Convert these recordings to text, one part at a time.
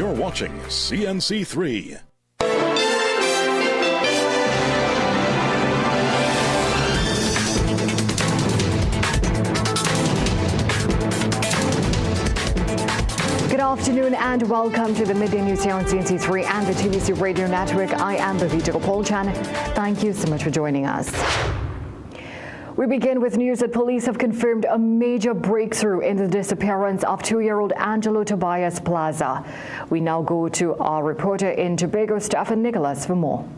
You're watching CNC3. Good afternoon and welcome to the Midday News here on CNC3 and the TVC Radio Network. I am Bhavita Gopalchan. Thank you so much for joining us. We begin with news that police have confirmed a major breakthrough in the disappearance of 2-year-old Angelo Tobias Plaza. We now go to our reporter in Tobago, Stefan Nicholas, for more.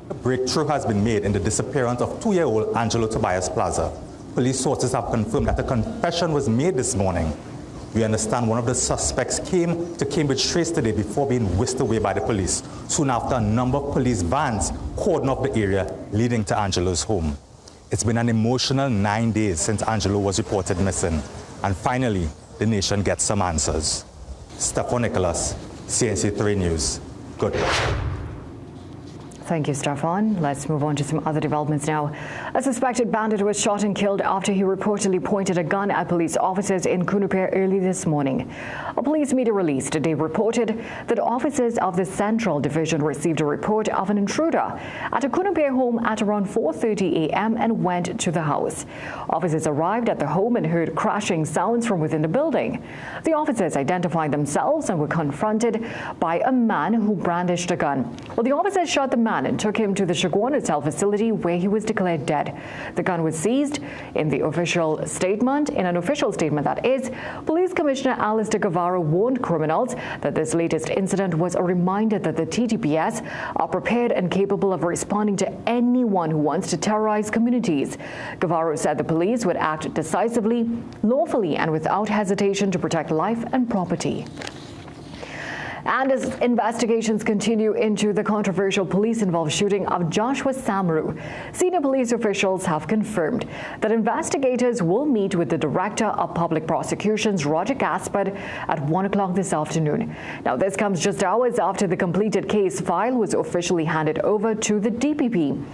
A breakthrough has been made in the disappearance of 2-year-old Angelo Tobias Plaza. Police sources have confirmed that a confession was made this morning. We understand one of the suspects came to Cambridge Trace today before being whisked away by the police. Soon after, a number of police vans cordoned off the area leading to Angelo's home. It's been an emotional 9 days since Angelo was reported missing. And finally, the nation gets some answers. Stefan Nicholas, CNC3 News. Good. Thank you, Stefan. Let's move on to some other developments now. A suspected bandit was shot and killed after he reportedly pointed a gun at police officers in Kunupair early this morning. A police media release today reported that officers of the Central Division received a report of an intruder at a Kunupair home at around 4:30 a.m. and went to the house. Officers arrived at the home and heard crashing sounds from within the building. The officers identified themselves and were confronted by a man who brandished a gun. Well, the officers shot the man and took him to the Chaguan Hotel facility where he was declared dead. The gun was seized in an official statement, that is. Police Commissioner Alistair Guevara warned criminals that this latest incident was a reminder that the TTPS are prepared and capable of responding to anyone who wants to terrorize communities. Guevara said the police would act decisively, lawfully and without hesitation to protect life and property. And as investigations continue into the controversial police-involved shooting of Joshua Samru, senior police officials have confirmed that investigators will meet with the Director of Public Prosecutions, Roger Gaspard, at 1 o'clock this afternoon. Now, this comes just hours after the completed case file was officially handed over to the DPP.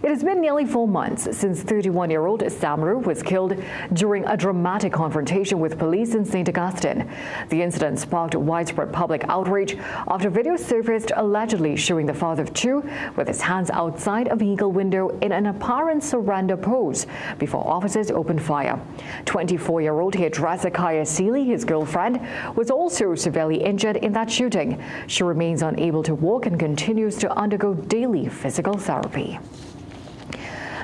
It has been nearly 4 months since 31-year-old Samru was killed during a dramatic confrontation with police in St. Augustine. The incident sparked widespread public outrage after video surfaced allegedly showing the father of two with his hands outside a vehicle window in an apparent surrender pose before officers opened fire. 24-year-old hairdresser Kaya Seeley, his girlfriend, was also severely injured in that shooting. She remains unable to walk and continues to undergo daily physical therapy.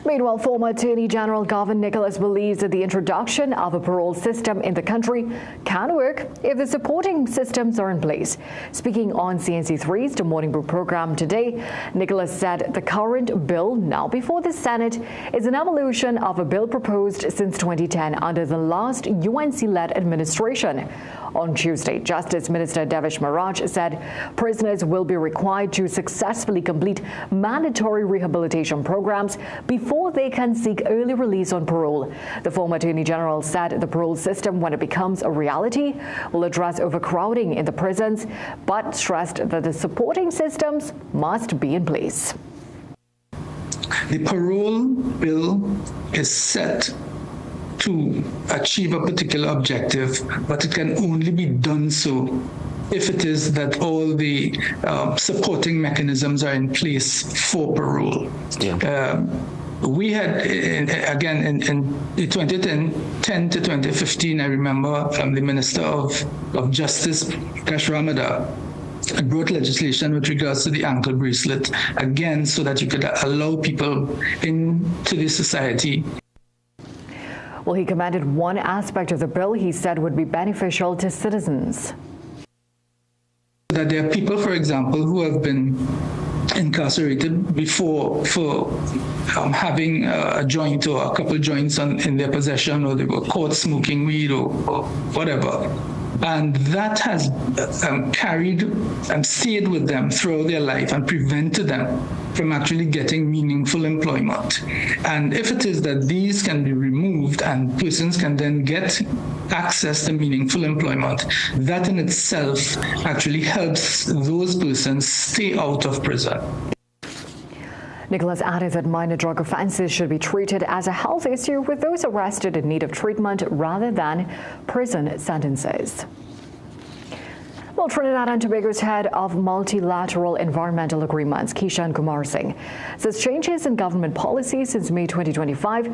Meanwhile, former Attorney General Gavin Nicholas believes that the introduction of a parole system in the country can work if the supporting systems are in place. Speaking on CNC3's The Morning Brew program today, Nicholas said the current bill now before the Senate is an evolution of a bill proposed since 2010 under the last UNC-led administration. On Tuesday, Justice Minister Devish Maharaj said prisoners will be required to successfully complete mandatory rehabilitation programs before they can seek early release on parole. The former Attorney General said the parole system, when it becomes a reality, will address overcrowding in the prisons, but stressed that the supporting systems must be in place. The parole bill is set to achieve a particular objective, but it can only be done so if it is that all the supporting mechanisms are in place for parole. Yeah. We had, again, in 2010 to 2015, I remember the Minister of Justice, Prakash Ramada, brought legislation with regards to the ankle bracelet, again, so that you could allow people into the society. Well, he commended one aspect of the bill he said would be beneficial to citizens. That there are people, for example, who have been incarcerated before for having a joint or a couple of joints in their possession, or they were caught smoking weed or whatever. And that has carried and stayed with them throughout their life and prevented them from actually getting meaningful employment. And if it is that these can be removed and persons can then get access to meaningful employment, that in itself actually helps those persons stay out of prison. Nicholas added that minor drug offences should be treated as a health issue with those arrested in need of treatment rather than prison sentences. Well, Trinidad and Tobago's head of multilateral environmental agreements, Kishan Kumar Singh, says changes in government policy since May 2025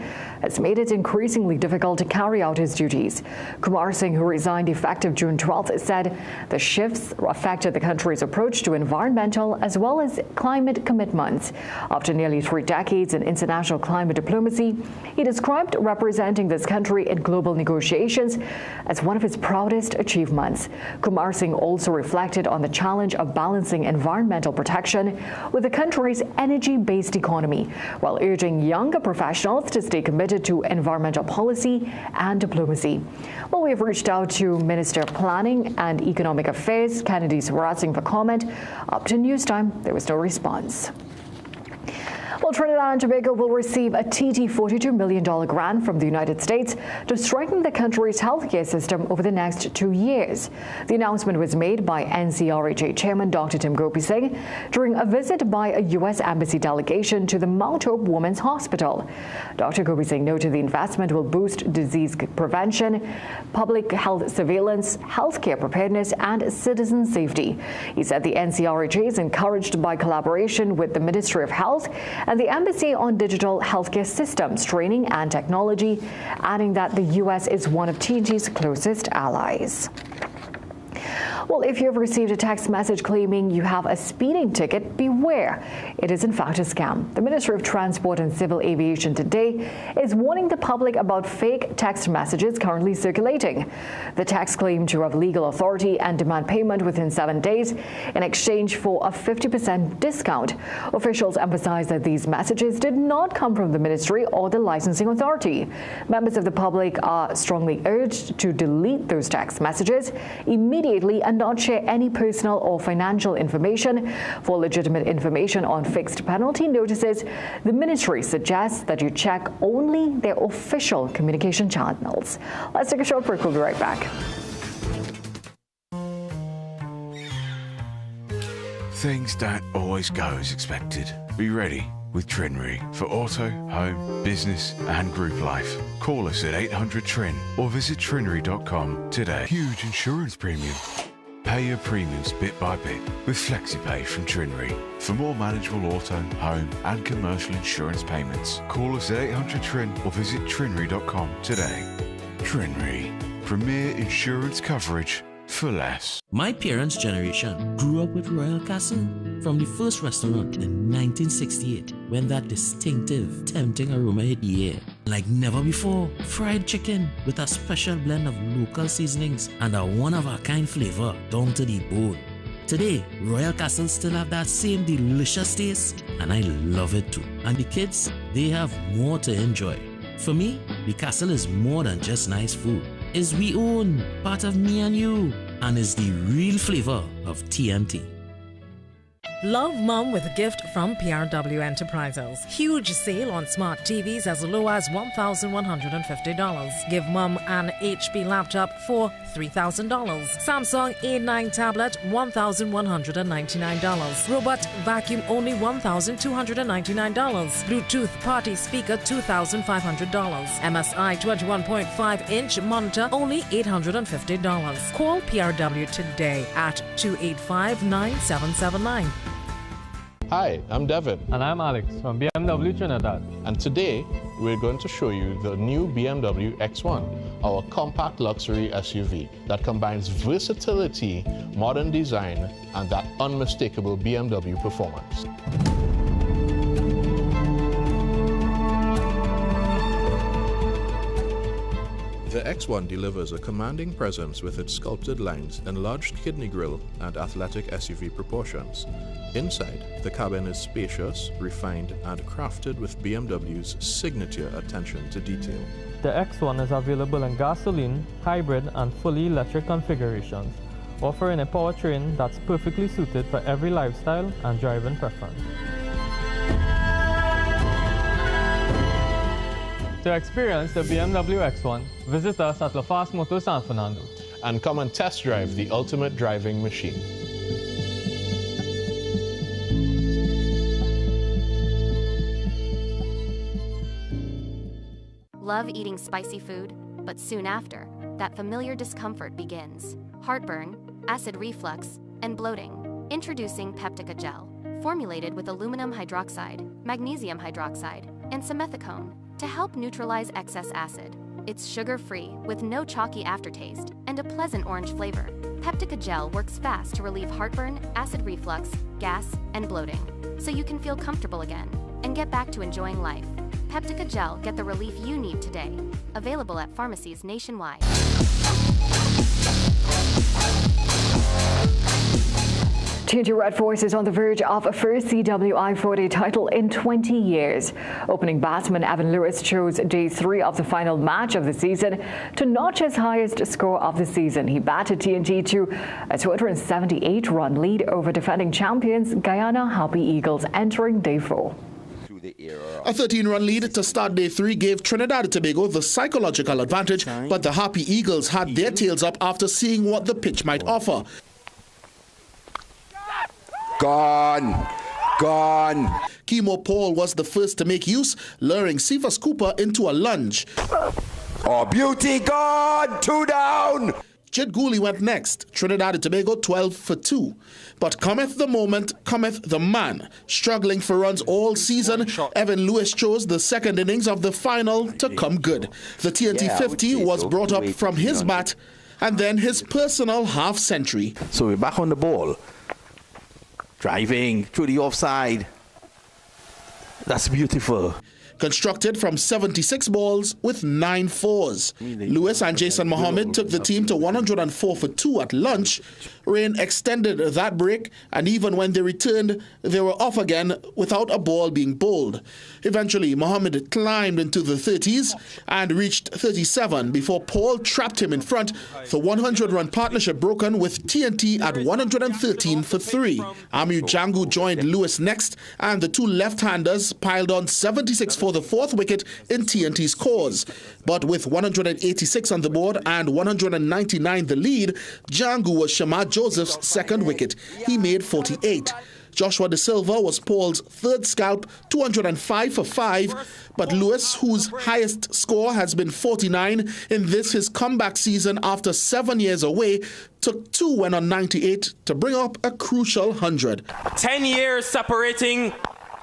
has made it increasingly difficult to carry out his duties. Kumar Singh, who resigned effective June 12th, said the shifts affected the country's approach to environmental as well as climate commitments. After nearly 3 decades in international climate diplomacy, he described representing this country in global negotiations as one of his proudest achievements. Kumar Singh also reflected on the challenge of balancing environmental protection with the country's energy-based economy, while urging younger professionals to stay committed to environmental policy and diplomacy. Well, we have reached out to Minister of Planning and Economic Affairs, Kennedy Singh, for comment. Up to news time, there was no response. Well, Trinidad and Tobago will receive a $42 million grant from the United States to strengthen the country's healthcare system over the next 2 years. The announcement was made by NCRHA Chairman Dr. Tim Gopi Singh during a visit by a U.S. Embassy delegation to the Mount Hope Women's Hospital. Dr. Gopi Singh noted the investment will boost disease prevention, public health surveillance, healthcare preparedness, and citizen safety. He said the NCRHA is encouraged by collaboration with the Ministry of Health and the Embassy on digital healthcare systems, training and technology, adding that the U.S. is one of TNT's closest allies. Well, if you have received a text message claiming you have a speeding ticket, beware. It is in fact a scam. The Ministry of Transport and Civil Aviation today is warning the public about fake text messages currently circulating. The texts claim to have legal authority and demand payment within 7 days in exchange for a 50% discount. Officials emphasize that these messages did not come from the ministry or the licensing authority. Members of the public are strongly urged to delete those text messages immediately and not share any personal or financial information. For legitimate information on fixed penalty notices, the ministry suggests that you check only their official communication channels. Let's take a short break. We'll be right back. Things don't always go as expected. Be ready with Trinry for auto, home, business and group life. Call us at 800 TRIN or visit trinry.com today. Huge insurance premium. Pay your premiums bit by bit with FlexiPay from Trinry. For more manageable auto, home and commercial insurance payments, call us at 800 TRIN or visit trinry.com today. Trinry, premier insurance coverage for less. My parents' generation grew up with Royal Castle. From the first restaurant in 1968, when that distinctive, tempting aroma hit the air. Like never before, fried chicken with a special blend of local seasonings and a one-of-a-kind flavor down to the bone. Today, Royal Castle still have that same delicious taste, and I love it too. And the kids, they have more to enjoy. For me, the Castle is more than just nice food. It's we own, part of me and you, and is the real flavor of TNT. Love Mum with a gift from PRW Enterprises. Huge sale on smart TVs as low as $1,150. Give Mum an HP laptop for $3,000. Samsung A9 tablet, $1,199. Robot vacuum only $1,299. Bluetooth party speaker, $2,500. MSI 21.5-inch monitor, only $850. Call PRW today at 285-9779. Hi, I'm Devin. And I'm Alex from BMW Trinidad. And today, we're going to show you the new BMW X1, our compact luxury SUV that combines versatility, modern design, and that unmistakable BMW performance. The X1 delivers a commanding presence with its sculpted lines, enlarged kidney grille, and athletic SUV proportions. Inside, the cabin is spacious, refined, and crafted with BMW's signature attention to detail. The X1 is available in gasoline, hybrid, and fully electric configurations, offering a powertrain that's perfectly suited for every lifestyle and driving preference. To experience the BMW X1, visit us at LaFast Motor San Fernando. And come and test drive the ultimate driving machine. Love eating spicy food, but soon after, that familiar discomfort begins. Heartburn, acid reflux, and bloating. Introducing Peptica Gel, formulated with aluminum hydroxide, magnesium hydroxide, and simethicone to help neutralize excess acid. It's sugar-free with no chalky aftertaste and a pleasant orange flavor. Peptica Gel works fast to relieve heartburn, acid reflux, gas, and bloating, so you can feel comfortable again and get back to enjoying life. Peptica Gel, get the relief you need today. Available at pharmacies nationwide. TNT Red Force is on the verge of a first CWI 4-day title in 20 years. Opening batsman Evan Lewis chose day 3 of the final match of the season to notch his highest score of the season. He batted TNT to a 278-run lead over defending champions Guyana Happy Eagles entering day 4. A 13-run lead to start day 3 gave Trinidad and Tobago the psychological advantage, but the Happy Eagles had their tails up after seeing what the pitch might offer. Gone. Kimo Paul was the first to make use, luring Cephas Cooper into a lunge. Oh, beauty, gone! 2 down! Jid Gooley went next, Trinidad and Tobago 12 for 2. But cometh the moment, cometh the man. Struggling for runs all season, Evan Lewis chose the second innings of the final to come good. The TNT 50 was brought up from his bat, and then his personal half-century. So we're back on the ball. Driving through the offside. That's beautiful. Constructed from 76 balls with 9 fours. Lewis and Jason Mohammed took the team to 104 for 2 at lunch. Rain extended that break, and even when they returned, they were off again without a ball being bowled. Eventually, Mohammed climbed into the 30s and reached 37 before Paul trapped him in front. The 100-run partnership broken with TNT at 113 for 3. Amu Jangu joined Lewis next, and the two left-handers piled on 76 for the 4th wicket in TNT's cause. But with 186 on the board and 199 the lead, Jangu was Shamad Joseph's 2nd wicket. He made 48. Joshua De Silva was Paul's 3rd scalp, 205 for 5. But Lewis, whose highest score has been 49 in this his comeback season after 7 years away, took 2 when on 98 to bring up a crucial 100. 10 years separating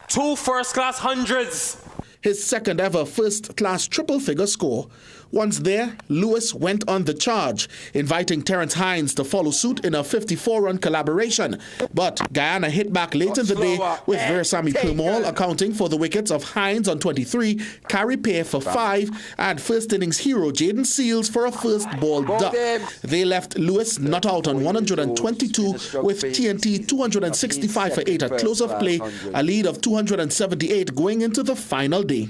2 first-class hundreds. His 2nd ever first-class triple-figure score. Once there, Lewis went on the charge, inviting Terence Hines to follow suit in a 54-run collaboration. But Guyana hit back late in the day, with Versamy Permaul accounting for the wickets of Hines on 23, Carey Pear for 5, and first innings hero Jaden Seals for a first ball duck. They left Lewis not out on 122, with TNT 265 for 8 at close of play, a lead of 278 going into the final day.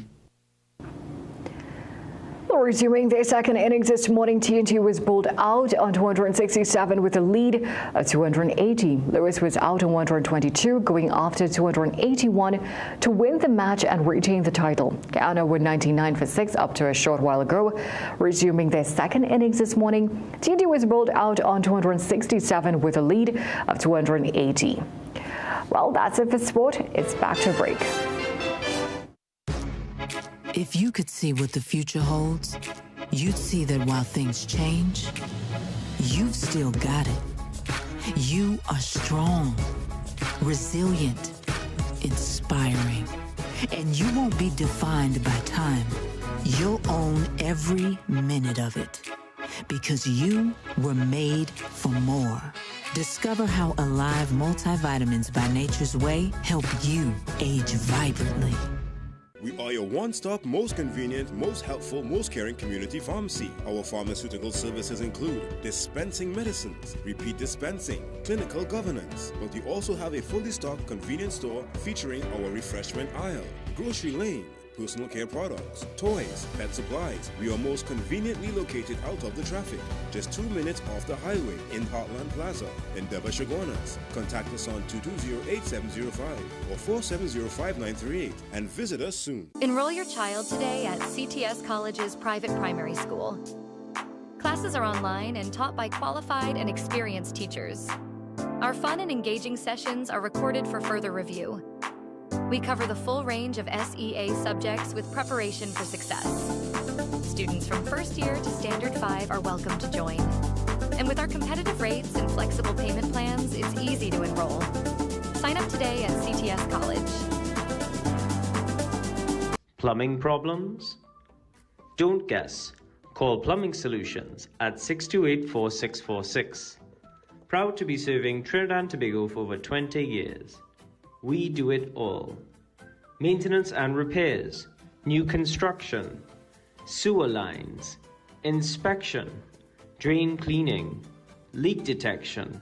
Resuming their 2nd innings this morning, TNT was bowled out on 267 with a lead of 280. Lewis was out on 122, going after 281 to win the match and retain the title. Guyana were 99 for 6 up to a short while ago. Resuming their 2nd innings this morning, TNT was bowled out on 267 with a lead of 280. Well, that's it for sport. It's back to break. If you could see what the future holds, you'd see that while things change, you've still got it. You are strong, resilient, inspiring, and you won't be defined by time. You'll own every minute of it because you were made for more. Discover how Alive multivitamins by Nature's Way help you age vibrantly. We are your one-stop, most convenient, most helpful, most caring community pharmacy. Our pharmaceutical services include dispensing medicines, repeat dispensing, clinical governance. But we also have a fully stocked convenience store featuring our refreshment aisle, grocery lane, personal care products, toys, pet supplies. We are most conveniently located out of the traffic, just 2 minutes off the highway in Heartland Plaza, in Devashagonas. Contact us on 220-8705 or 470-5938 and visit us soon. Enroll your child today at CTS College's private primary school. Classes are online and taught by qualified and experienced teachers. Our fun and engaging sessions are recorded for further review. We cover the full range of SEA subjects with preparation for success. Students from 1st year to Standard 5 are welcome to join. And with our competitive rates and flexible payment plans, it's easy to enroll. Sign up today at CTS College. Plumbing problems? Don't guess. Call Plumbing Solutions at 628-4646. Proud to be serving Trinidad and Tobago for over 20 years. We do it all. Maintenance and repairs, new construction, sewer lines, inspection, drain cleaning, leak detection.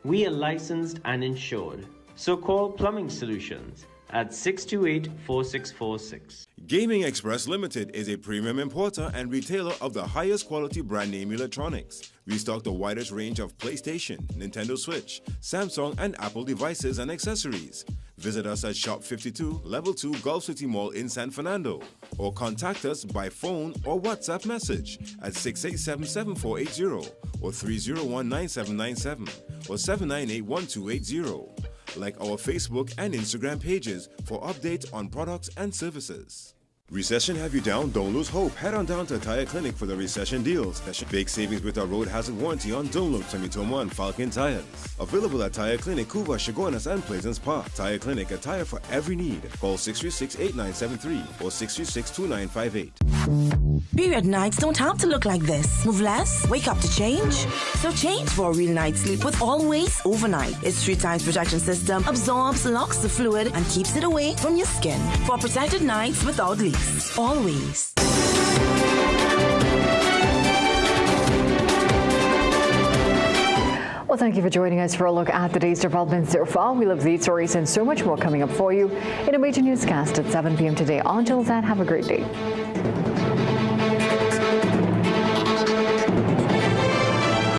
We are licensed and insured. So call Plumbing Solutions at 628-4646. Gaming Express Limited is a premium importer and retailer of the highest quality brand name electronics. We stock the widest range of PlayStation, Nintendo Switch, Samsung and Apple devices and accessories. Visit us at Shop 52, Level 2, Gulf City Mall in San Fernando, or contact us by phone or WhatsApp message at 687-7480 or 301-9797 or 798-1280. Like our Facebook and Instagram pages for updates on products and services. Recession have you down? Don't lose hope. Head on down to Tire Clinic for the recession deals. Big savings with our road hazard warranty on Dunlop, Sumitomo, and Falcon tires. Available at Tire Clinic, Cuba, Chaguanas, and Pleasance Park. Tire Clinic, a tire for every need. Call 636-8973 or 636-2958. Period nights don't have to look like this. Move less, wake up to change. So change for a real night's sleep with Always Overnight. Its 3 times protection system absorbs, locks the fluid, and keeps it away from your skin. For protected nights without leaks. Always. Well, thank you for joining us for a look at the day's developments so far. We'll have these stories and so much more coming up for you in a major newscast at 7 p.m. today. Until then, have a great day.